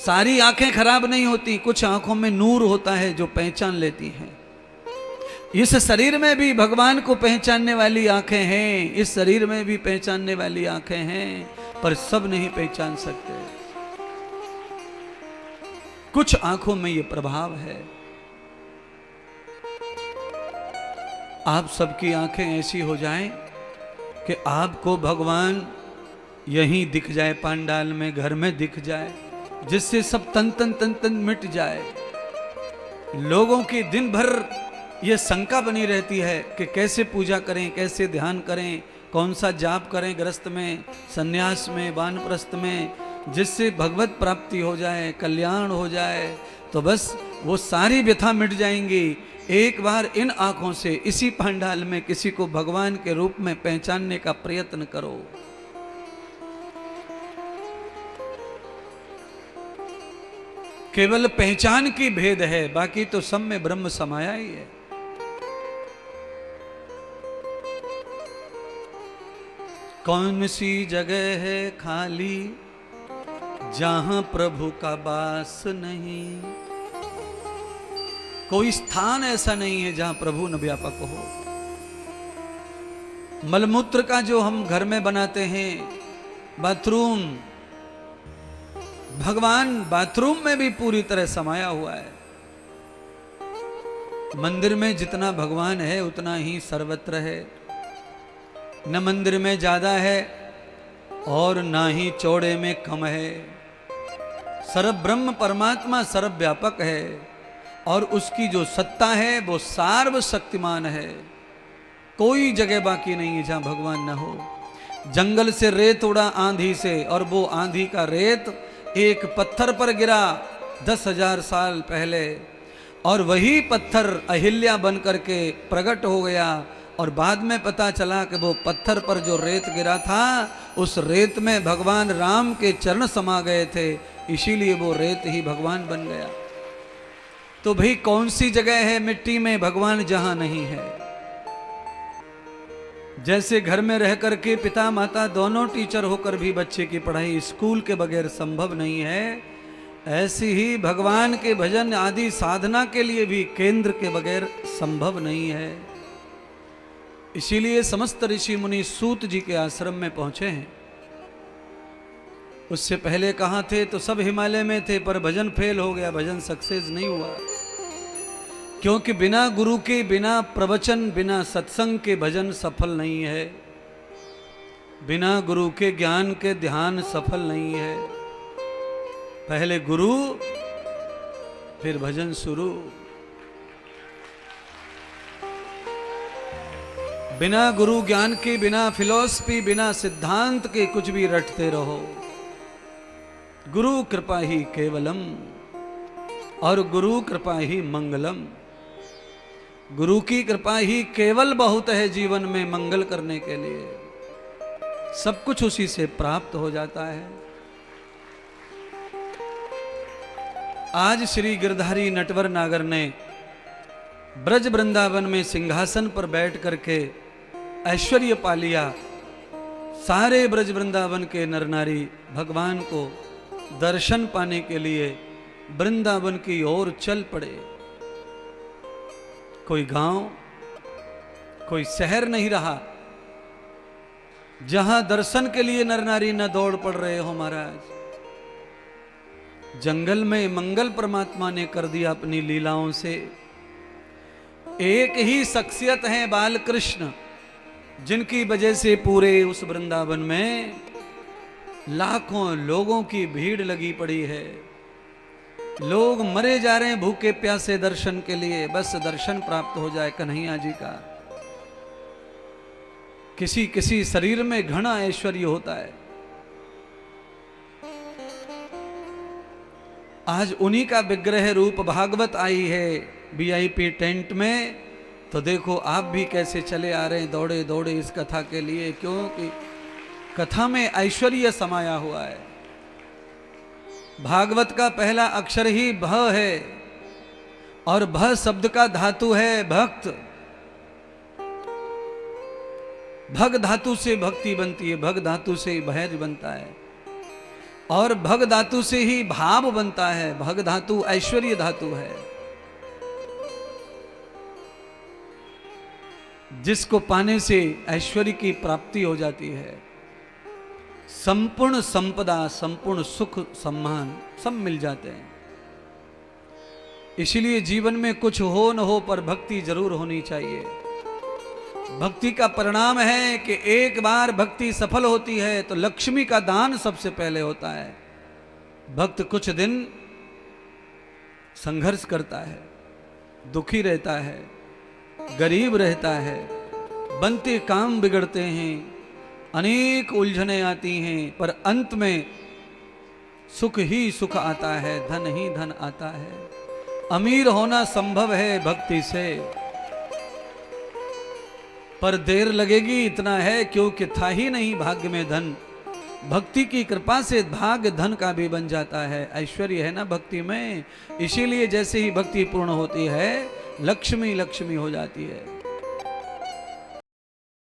सारी आंखें खराब नहीं होती, कुछ आंखों में नूर होता है जो पहचान लेती हैं। इस शरीर में भी भगवान को पहचानने वाली आंखें हैं, इस शरीर में भी पहचानने वाली आंखें हैं, पर सब नहीं पहचान सकते। कुछ आंखों में ये प्रभाव है। आप सबकी आंखें ऐसी हो जाएं कि आपको भगवान यहीं दिख जाए, पांडाल में, घर में दिख जाए, जिससे सब तन तन तन तन मिट जाए। लोगों की दिन भर ये शंका बनी रहती है कि कैसे पूजा करें, कैसे ध्यान करें, कौन सा जाप करें, गृहस्थ में, सन्यास में, वानप्रस्थ में, जिससे भगवत प्राप्ति हो जाए, कल्याण हो जाए। तो बस वो सारी व्यथा मिट जाएंगी। एक बार इन आंखों से इसी पंडाल में किसी को भगवान के रूप में पहचानने का प्रयत्न करो। केवल पहचान की भेद है, बाकी तो सब में ब्रह्म समाया ही है। कौन सी जगह है खाली जहां प्रभु का वास नहीं। कोई स्थान ऐसा नहीं है जहां प्रभु न व्यापक हो। मलमूत्र का जो हम घर में बनाते हैं बाथरूम, भगवान बाथरूम में भी पूरी तरह समाया हुआ है। मंदिर में जितना भगवान है उतना ही सर्वत्र है। न मंदिर में ज्यादा है और ना ही चौड़े में कम है। सर्व ब्रह्म परमात्मा सर्वव्यापक है और उसकी जो सत्ता है वो सार्वशक्तिमान है। कोई जगह बाकी नहीं है जहां भगवान न हो। जंगल से रेत उड़ा आंधी से, और वो आंधी का रेत एक पत्थर पर गिरा 10,000 साल पहले, और वही पत्थर अहिल्या बन करके प्रकट हो गया। और बाद में पता चला कि वो पत्थर पर जो रेत गिरा था, उस रेत में भगवान राम के चरण समा गए थे, इसीलिए वो रेत ही भगवान बन गया। तो भाई कौन सी जगह है मिट्टी में भगवान जहां नहीं है। जैसे घर में रह करके पिता माता दोनों टीचर होकर भी बच्चे की पढ़ाई स्कूल के बगैर संभव नहीं है, ऐसी ही भगवान के भजन आदि साधना के लिए भी केंद्र के बगैर संभव नहीं है। इसीलिए समस्त ऋषि मुनि सूत जी के आश्रम में पहुंचे हैं। उससे पहले कहां थे तो सब हिमालय में थे, पर भजन फेल हो गया, भजन सक्सेस नहीं हुआ। क्योंकि बिना गुरु के, बिना प्रवचन, बिना सत्संग के भजन सफल नहीं है। बिना गुरु के ज्ञान के ध्यान सफल नहीं है। पहले गुरु फिर भजन शुरू। बिना गुरु ज्ञान के, बिना फिलॉसफी, बिना सिद्धांत के कुछ भी रटते रहो। गुरु कृपा ही केवलम और गुरु कृपा ही मंगलम। गुरु की कृपा ही केवल बहुत है जीवन में मंगल करने के लिए। सब कुछ उसी से प्राप्त हो जाता है। आज श्री गिरधारी नटवर नागर ने ब्रज वृंदावन में सिंहासन पर बैठ करके ऐश्वर्य पा लिया। सारे ब्रज वृंदावन के नर नारी भगवान को दर्शन पाने के लिए वृंदावन की ओर चल पड़े। कोई गांव, कोई शहर नहीं रहा जहां दर्शन के लिए नर नारी न दौड़ पड़ रहे हो महाराज। जंगल में मंगल परमात्मा ने कर दिया अपनी लीलाओं से। एक ही शख्सियत है बाल कृष्ण, जिनकी वजह से पूरे उस वृंदावन में लाखों लोगों की भीड़ लगी पड़ी है। लोग मरे जा रहे हैं भूखे प्यासे दर्शन के लिए, बस दर्शन प्राप्त हो जाए कन्हैया जी का। किसी किसी शरीर में घना ऐश्वर्य होता है। आज उन्हीं का विग्रह रूप भागवत आई है वीआईपी टेंट में। तो देखो आप भी कैसे चले आ रहे हैं दौड़े दौड़े इस कथा के लिए, क्योंकि कथा में ऐश्वर्य समाया हुआ है। भागवत का पहला अक्षर ही भ है और भ शब्द का धातु है भक्त। भग धातु से भक्ति बनती है, भग धातु से भैज बनता है। और भग धातु से ही भाव बनता है। भग धातु ऐश्वर्य धातु है। जिसको पाने से ऐश्वर्य की प्राप्ति हो जाती है। संपूर्ण संपदा, संपूर्ण सुख, सम्मान सब मिल जाते हैं। इसलिए जीवन में कुछ हो न हो पर भक्ति जरूर होनी चाहिए। भक्ति का परिणाम है कि एक बार भक्ति सफल होती है तो लक्ष्मी का दान सबसे पहले होता है। भक्त कुछ दिन संघर्ष करता है, दुखी रहता है, गरीब रहता है, बनते काम बिगड़ते हैं, अनेक उलझने आती हैं, पर अंत में सुख ही सुख आता है, धन ही धन आता है। अमीर होना संभव है भक्ति से, पर देर लगेगी, इतना है क्योंकि था ही नहीं भाग्य में धन। भक्ति की कृपा से भाग्य धन का भी बन जाता है। ऐश्वर्य है ना भक्ति में, इसीलिए जैसे ही भक्ति पूर्ण होती है लक्ष्मी लक्ष्मी हो जाती है।